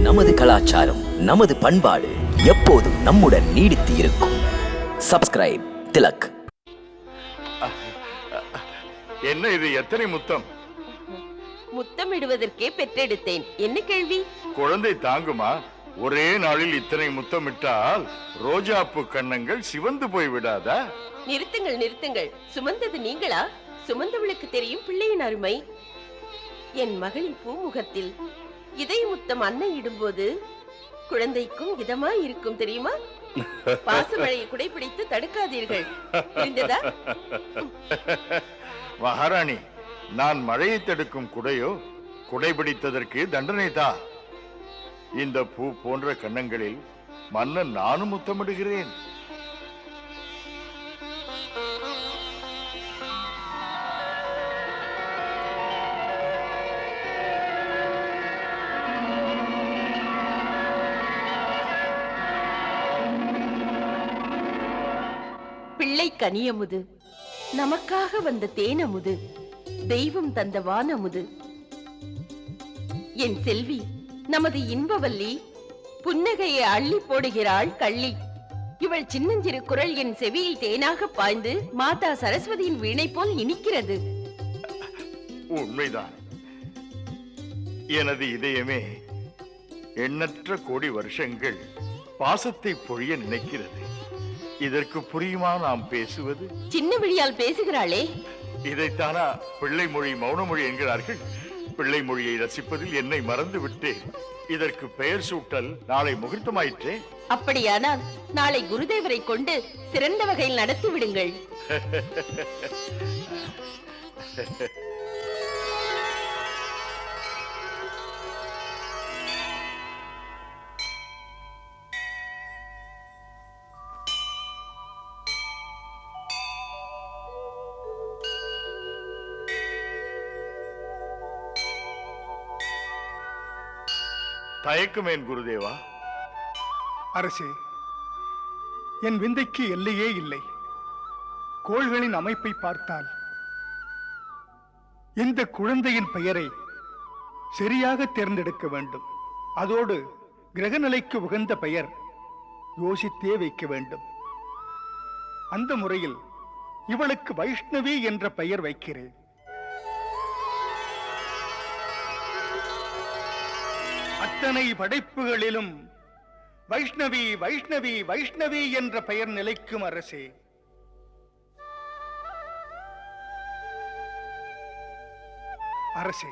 நமது கலாச்சாரம், நமது பண்பாடு எப்போதும் நம்முடன் நீடித்து இருக்கும். சப்ஸ்கிரைப் திலக். என்ன இது? எத்தனை முத்தம்? முத்தமிடுவதற்கே பெற்றெடுத்தேன். என்ன கேள்வி? குழந்தை தாங்குமா? ஒரே நாளில் இத்தனை முத்தமிட்டால் ரோஜாப்பூ கன்னங்கள் சிவந்து போய் விடாதா? நிறுத்துங்கள் நிறுத்துங்கள். சுமந்தது நீங்களா? சுமந்தவளுக்கு தெரியும் பிள்ளையின் அருமை. என் மகளின் பூமுகத்தில் இதய முத்தம் அன்னை இடும்போது குழந்தைக்கும் இதமாய் இருக்கும் தெரியுமா? பாசமழையை குடைபிடித்து தடுக்காதீர்கள். புரிந்ததா? மகாராணி, நான் மழையை தடுக்கும் குடையோ? குடைபிடித்ததற்கு தண்டனை தா. இந்த பூ போன்ற கன்னங்களில் மன்னன் நானும் முத்தமிடுகிறேன். பிள்ளை கனியமுது, நமக்காக வந்த தேனமுது, தெய்வம் தந்த வானமுது. என் செல்வி, நமது இன்பவல்லி, புன்னகையை அள்ளி போடுகிறாள் கள்ளி. இவள் சின்னஞ்சிறு குரல் என் செவியில் தேனாக பாய்ந்து மாதா சரஸ்வதியின் வீணை போல் இனிக்கிறது. உண்மைதான். எனது இதயமே எண்ணற்ற கோடி வருஷங்கள் பாசத்தை பொழிய நினைக்கிறது. இதற்கு புரியுமா நாம் பேசுவது? சின்ன விழியால் பேசுகிறாளே. இதைத்தானா பிள்ளை மொழி, மௌனமொழி என்கிறார்கள்? பிள்ளை மொழியை ரசிப்பதில் என்னை மறந்து விட்டேன். இதற்கு பெயர் சூட்டல் நாளை முகூர்த்தமாயிற்றே. அப்படியானால் நாளை குருதேவரை கொண்டு சிறந்த வகையில் நடத்தி விடுங்கள். தயக்குமேன் குருதேவா? அரசே, என் விந்தைக்கு எல்லையே இல்லை. கோள்களின் அமைப்பை பார்த்தால் இந்த குழந்தையின் பெயரை சரியாக தேர்ந்தெடுக்க வேண்டும். அதோடு கிரகநிலைக்கு உகந்த பெயர் யோசித்தே வைக்க வேண்டும். அந்த முறையில் இவளுக்கு வைஷ்ணவி என்ற பெயர் வைக்கிறேன். அத்தனை படைப்புகளிலும் வைஷ்ணவி வைஷ்ணவி வைஷ்ணவி என்ற பெயர் நிலைக்கும் அரசே. அரசே,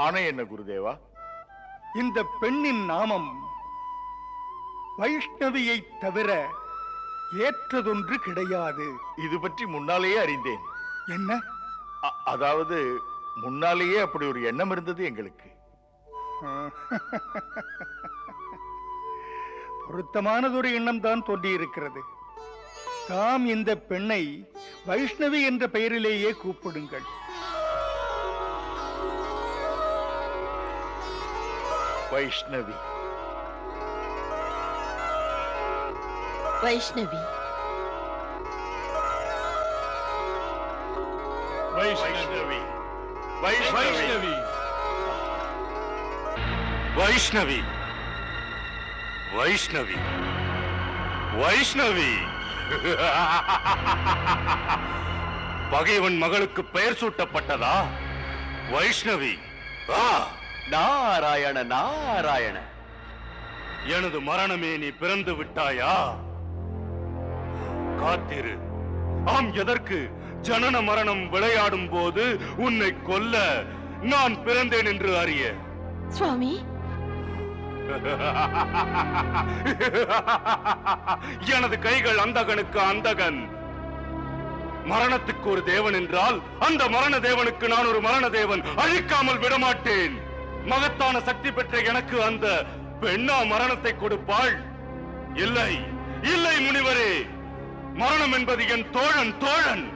ஆணை என்ன குருதேவா? இந்த பெண்ணின் நாமம் வைஷ்ணவியை தவிர ஏற்றதொன்று கிடையாது. இது பற்றி முன்னாலேயே அறிந்தேன். என்ன? அதாவது முன்னாலேயே அப்படி ஒரு எண்ணம் இருந்தது எங்களுக்கு. பொருத்தமானதொரு எண்ணம் தான் தோன்றியிருக்கிறது. தாம் இந்த பெண்ணை வைஷ்ணவி என்ற பெயரிலேயே கூப்பிடுங்கள். வைஷ்ணவி. வைஷ்ணவி. வைஷ்ணவி. வைஷ்ணவி. வைஷ்ணவி. வைஷ்ணவி. வைஷ்ணவி. பகைவன் மகளுக்கு பெயர் சூட்டப்பட்டதா? வைஷ்ணவி. நாராயண நாராயண. எனது மரணமே நீ பிறந்து விட்டாயா? காத்திரு. ஆம், எதற்கு? ஜனன மரணம் விளையாடும் போது உன்னை கொல்ல நான் பிறந்தேன் என்று அறிய. சுவாமி, எனது கைகள் அந்தகனுக்கு அந்தகன். மரணத்துக்கு ஒரு தேவன் என்றால் அந்த மரண தேவனுக்கு நான் ஒரு மரண தேவன். அழிக்காமல் விடமாட்டேன். மகத்தான சக்தி பெற்ற எனக்கு அந்த பெண்ணா மரணத்தை கொடுப்பாள்? இல்லை, இல்லை முனிவரே. மரணம் என்பது என் தோழன். தோழன்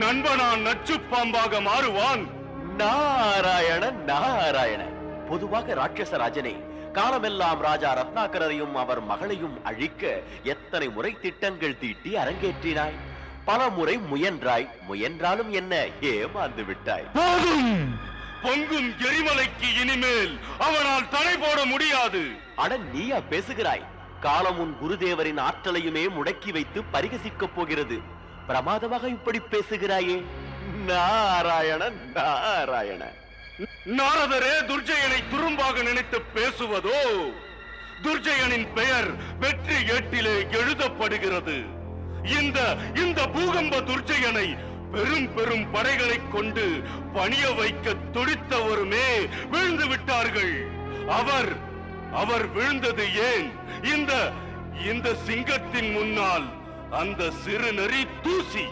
நண்பனான் நச்சு பாம்பாக மாறுவான். நாராயண நாராயண. பொதுவாக ராட்சச ராஜனே, காலமெல்லாம் ராஜா ரத்னாகரையும் அவர் மகளையும் அழிக்க எத்தனை முறை திட்டங்கள் தீட்டி அரங்கேற்றினாய். பல முறை முயன்றாய். முயன்றாலும் என்ன, ஏமாந்து விட்டாய். போதும் பொங்கும் எரிமலைக்கு இனிமேல் அவனால் தடை போட முடியாது. அட நீயா பேசுகிறாய்? காலம் உன் குருதேவரின் ஆற்றலையுமே முடக்கி வைத்து பரிகசிக்கப் போகிறது. பிரமாதமாக இப்படி பேசுகிறாயே. நாராயண நாராயண. நாரதரே துர்ஜயனை துரும்பாக நினைத்து பேசுவதோ? துர்ஜயனின் பெயர் வெற்றி ஏட்டிலே எழுதப்படுகிறது. இந்த பூகம்ப துர்ஜயனை பெரும் பெரும் படைகளை கொண்டு பணிய வைக்க துடித்தவருமே விழுந்து விட்டார்கள். அவர் விழுந்தது ஏன்? இந்த சிங்கத்தின் முன்னால் அந்த சிறு நரி தூசி.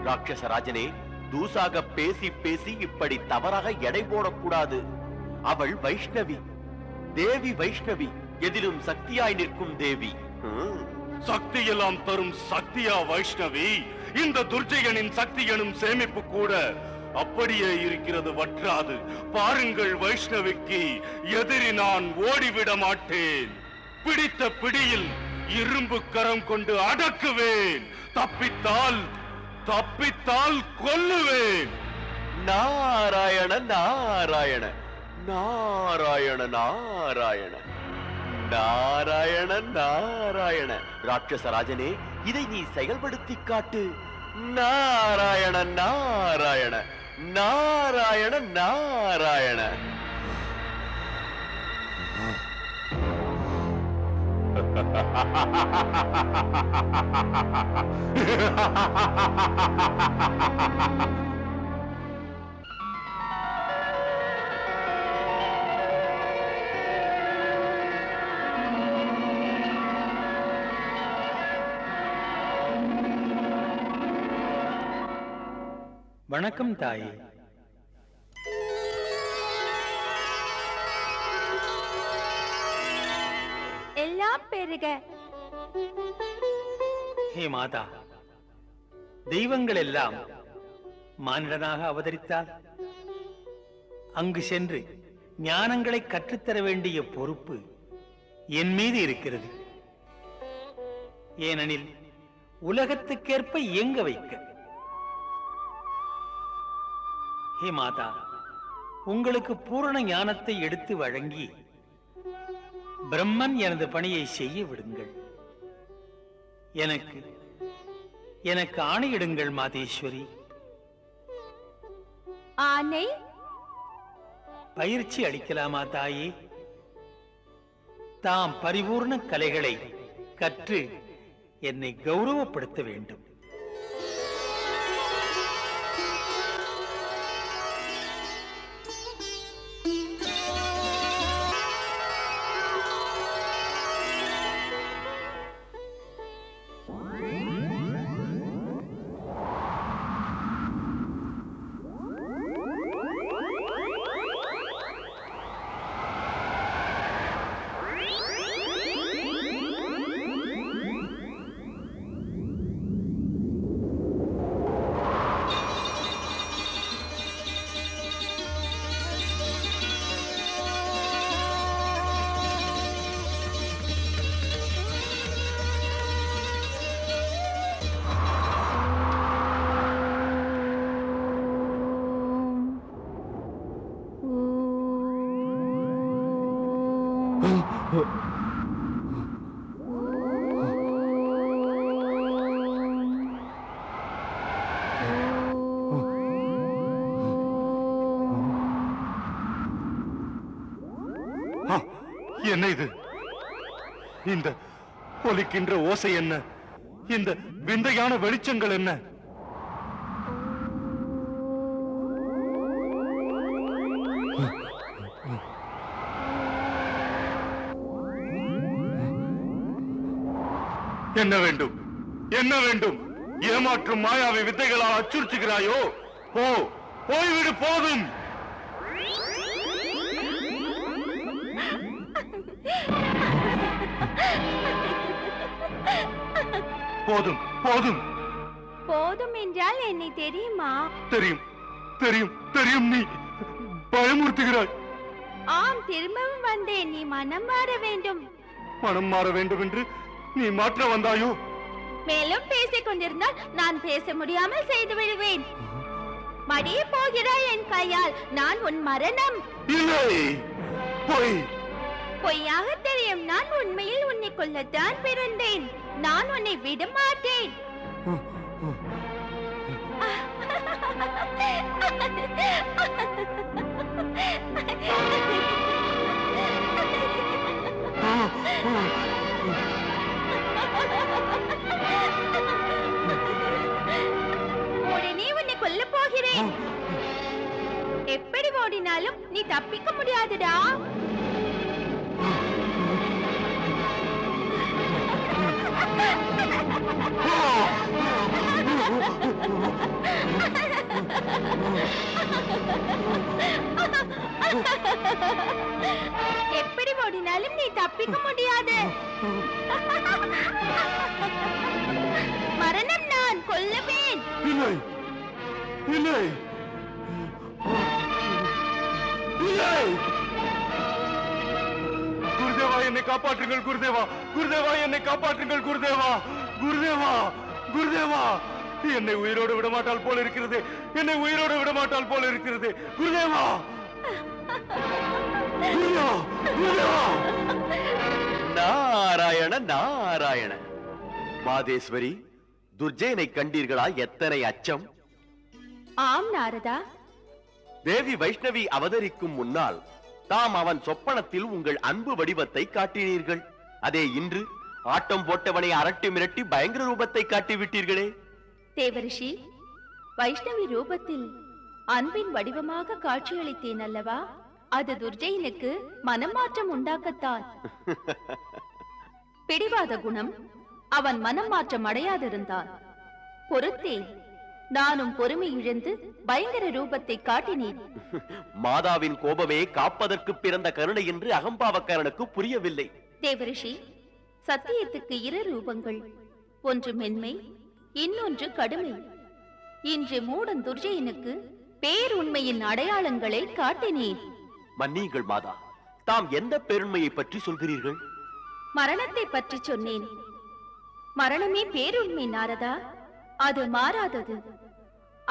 ராட்சசராஜனே, தூசாக பேசி பேசி இப்படி தவறாக எடை போடக்கூடாது. அவள் வைஷ்ணவி, தேவி வைஷ்ணவி, எதிலும் சக்தியாய் நிற்கும் தேவி. சக்தியெல்லாம் தரும் சக்தியா வைஷ்ணவி? இந்த துர்ஜயனின் சக்தி எனும் சேமிப்பு கூட அப்படியே இருக்கிறது, வற்றாது. பாருங்கள் வைஷ்ணவிக்கு எதிரி நான் ஓடிவிட மாட்டேன். பிடித்த பிடியில் இரும்பு கரம் கொண்டு அடக்குவேன். தப்பித்தால் கொல்லுவேன். நாராயண நாராயண நாராயண நாராயண நாராயண நாராயண. ராட்சசராஜனே, இதை நீ செயல்படுத்தி காட்டு. நாராயண நாராயண நாராயண நாராயண. வணக்கம் தாயே. எல்லாம் பெருக. ஹே மாதா, தெய்வங்கள் எல்லாம் மானிடனாக அவதரித்தால் அங்கு சென்று ஞானங்களை கற்றுத்தர வேண்டிய பொறுப்பு என் மீது இருக்கிறது. ஏனெனில் உலகத்துக்கேற்ப இயங்க வைக்க. ஹே மாதா, உங்களுக்கு பூரண ஞானத்தை எடுத்து வழங்கி பிரம்மன் எனது பணியை செய்ய விடுங்கள். எனக்கு ஆணையிடுங்கள் மாதேஸ்வரி. ஆணை? பயிற்சி அளிக்கலாமா தாயே? தாம் பரிபூர்ண கலைகளை கற்று என்னை கௌரவப்படுத்த வேண்டும். என்ன இது? இந்த ஒலிக்கின்ற ஓசை என்ன? இந்த விந்தையான வெளிச்சங்கள் என்ன? என்ன வேண்டும்? என்ன வேண்டும்? ஏமாற்றும் மாயாவி வித்தைகளால் அச்சுறுத்துகிறாயோ? போய்விடு, போதும். போதும் போதும் போதும் என்றால் என்னை தெரியுமா? தெரியும் தெரியும் தெரியும். நீ பயமுறுத்துகிறாய். ஆம், திரும்பவும் வந்தேன். நீ மனம் மாற வேண்டும். மனம் மாற வேண்டும் என்று நீ மாற்ற வந்தாயோ? மேலும் பேசிக் கொண்டிருந்தால் நான் பேச முடியாமல் செய்து விடுவேன். மடிய போகிறாய் என் கையால். நான் உன் மரணம். இல்லை, பொய். பொய்யாக தெரியும். நான் உண்மையில் உன்னை கொல்லத்தான் பிறந்தேன். நான் உன்னை விட மாட்டேன். உடனே உன்னை கொல்ல போகிறேன். எப்படி ஓடினாலும் நீ தப்பிக்க முடியாதுடா. எப்படி ஓடினாலும் நீ தப்பிக்க முடியாது. மரணம் நான் கொல்லுவேன். இல்லை, இல்லை, இல்லை. குருதேவா, என்னை காப்பாற்றுங்கள் குருதேவா. குருதேவா, என்னை காப்பாற்றுங்கள் குருதேவா. குருதேவா, குருதேவா, என்னை உயிரோடு விடமாட்டால் போல இருக்கிறது. என்னை உயிரோடு விடமாட்டால் போல இருக்கிறது. குருதேவா, குருதேவா, குருதேவா. நாராயண நாராயண. மாதேஸ்வரி, துர்ஜயனை கண்டீர்களா? எத்தனை அச்சம்! ஆம் நாரதா. தேவி வைஷ்ணவி அவதரிக்கும் முன்னால் தாம் அவன் சொப்பனத்தில் உங்கள் அன்பு வடிவத்தை காட்டினீர்கள். அதே இன்று ஆட்டம் போட்டவனை அரட்டி மிரட்டி பயங்கர ரூபத்தை காட்டிவிட்டீர்களே. தேவரிஷி, வைஷ்ணவி ரூபத்தில் அன்பின் வடிவமாக காட்சியளித்தேன் அல்லவா? அது துர்ஜயனுக்கு மனமாற்றம் உண்டாக்கத்தான். பிடிவாத குணம் அவன் மனம் மாற்றம் அடையாதிருந்தான். பொறுத்தேன். நானும் பொறுமை இழந்து பயங்கர ரூபத்தை காட்டினேன். மாதாவின் கோபமே காப்பதற்கு பிறந்த கருணை என்று அகம்பாவக்காரனுக்கு புரியவில்லை. தேவரிஷி, சத்தியத்துக்கு இரு ரூபங்கள். ஒன்று மென்மை, இன்னொன்று கடுமை. இன்று மூடன் துர்ஜயனுக்கு பேருண்மையின் அடையாளங்களை காட்டினேன். மன்னியுங்கள் மாதா, தாம் எந்த பெருண்மையை பற்றி சொல்கிறீர்கள்? மரணத்தை பற்றி சொன்னேன். மரணமே பேருண்மை நாரதா. அது மாறாதது.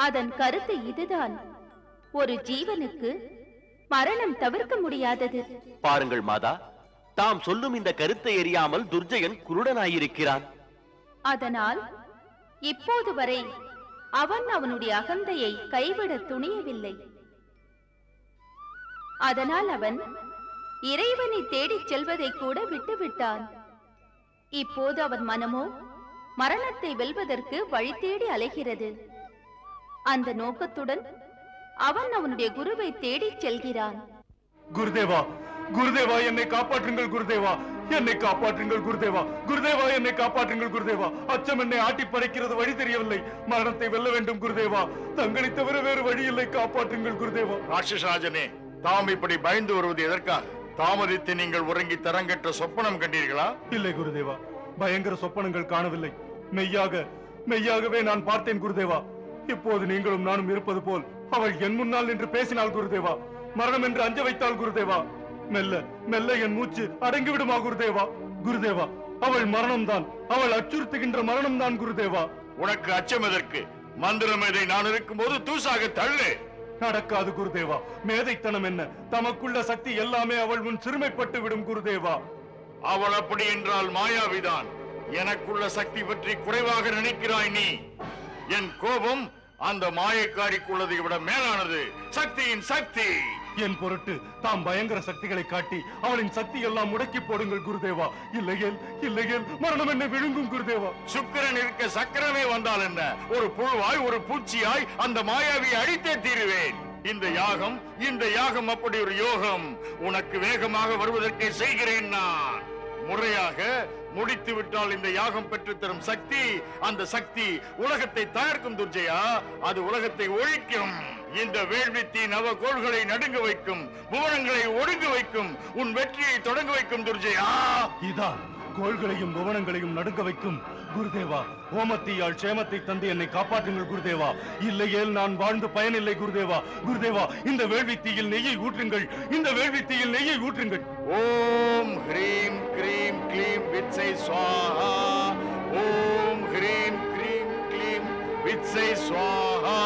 அதன் கருத்து இதுதான். ஒரு ஜீவனுக்கு மரணம் தவிர்க்க முடியாதது. பாருங்கள் மாதா, தாம் சொல்லும் இந்த கருத்தை எறியாமல் துர்ஜயன் குருடனாயிருக்கிறான். அதனால் இப்போது வரை அவன் அவனுடைய அகந்தையை கைவிட துணியவில்லை. அதனால் அவன் இறைவனை தேடிச் செல்வதை கூட விட்டுவிட்டான். இப்போது அவன் மனமோ மரணத்தை வெல்வதற்கு வழி தேடி அலைகிறது. அந்த நோக்கத்துடன் அவன் அவனுடைய குருவை தேடிச் செல்கிறான். குருதேவா, குருதேவா, என்னை காப்பாற்றுங்கள் குருதேவா. என்னை காப்பாற்றுங்கள் குருதேவா. குருதேவா, என்னை காப்பாற்றுங்கள் குருதேவா. அச்சம் என்னை ஆட்டி படைக்கிறது. வழி தெரியவில்லை. மரணத்தை வெல்ல வேண்டும் குருதேவா. தங்களை தவிர வேறு வழி இல்லை. காப்பாற்றுங்கள் குருதேவா. ராட்சசாஜனே, தாம் இப்படி பயந்து வருவது எதற்காக? தாமதித்து நீங்கள் உறங்கி தரங்கற்ற சொப்பனம் கண்டீர்களா? இல்லை குருதேவா, பயங்கர சொப்பனங்கள் காணவில்லை. மெய்யாகவே நான் பார்த்தேன் குருதேவா. இப்போது நீங்களும் நானும் இருப்பது போல் அவள் என் முன்னால் நின்று பேசினாள் குருதேவா. மரணம் என்று அஞ்ச வைத்தாள் குருதேவா. மெல்ல மெல்ல என் மூச்சு அடங்கிவிடுமா குருதேவா? குருதேவா, அவள் மரணம்தான். அவள் அச்சுறுத்துகின்ற மரணம்தான் குருதேவா. உனக்கு அச்சம் எதற்கு? மந்திர மேதை நான் இருக்கும்போது தூசாக தள்ளு. நடக்காது குருதேவா. மேதைத்தனம் என்ன? தமக்குள்ள சக்தி எல்லாமே அவள் முன் சிறுமைப்பட்டு விடும் குருதேவா. அவள் அப்படி என்றால் மாயாவிதான். எனக்குள்ள சக்தி பற்றி குறைவாக நினைக்கிறாய் நீ. என் கோபம் அந்த மாயக்காரிக்குள்ளதை விட மேலானது. சக்தியின் சக்தி. என் பொருட்டு தாம் பயங்கர சக்திகளை காட்டி அவளின் சக்தி எல்லாம் முடக்கி போடுங்கள் குருதேவா. இல்லையேல் மரணம் என்னை விழுங்கும் குருதேவா. சுக்கிரன் இருக்க சக்கரமே வந்தால் என்ன? ஒரு புழுவாய் ஒரு பூச்சியாய் அந்த மாயாவை அழித்தே தீருவேன். இந்த யாகம் அப்படி ஒரு யோகம். உனக்கு வேகமாக வருவதற்கே செய்கிறேன் நான். முறையாக முடித்து விட்டால் இந்த யாகம் பெற்று தரும் சக்தி, அந்த சக்தி உலகத்தை தகர்க்கும் துர்ஜயா. அது உலகத்தை ஒழிக்கும். இந்த வேள்வித்தி நவகோள்களை நடுங்க வைக்கும், புவனங்களை ஒடுங்க வைக்கும், உன் வெற்றியை தொடங்க வைக்கும் துர்ஜயா. இதான் கோள்களையும் புவனங்களையும் நடுங்க வைக்கும் குருதேவா. ஓமத்தியால் சேமத்தை தந்து என்னை காப்பாற்றுங்கள் குருதேவா. இல்லையேல் நான் வாழ்ந்து பயனில்லை குருதேவா. குருதேவா, இந்த வேள்வித்தீயில் நெய்யை ஊற்றுங்கள். இந்த வேள்வித்தீயில் நெய்யை ஊற்றுங்கள். ஓம் ஹ்ரீம் க்ரீம் க்ளீம் வித்சை ஸ்வாஹா. ஓம் ஹ்ரீம் க்ரீம் க்ளீம் வித்சை ஸ்வாஹா.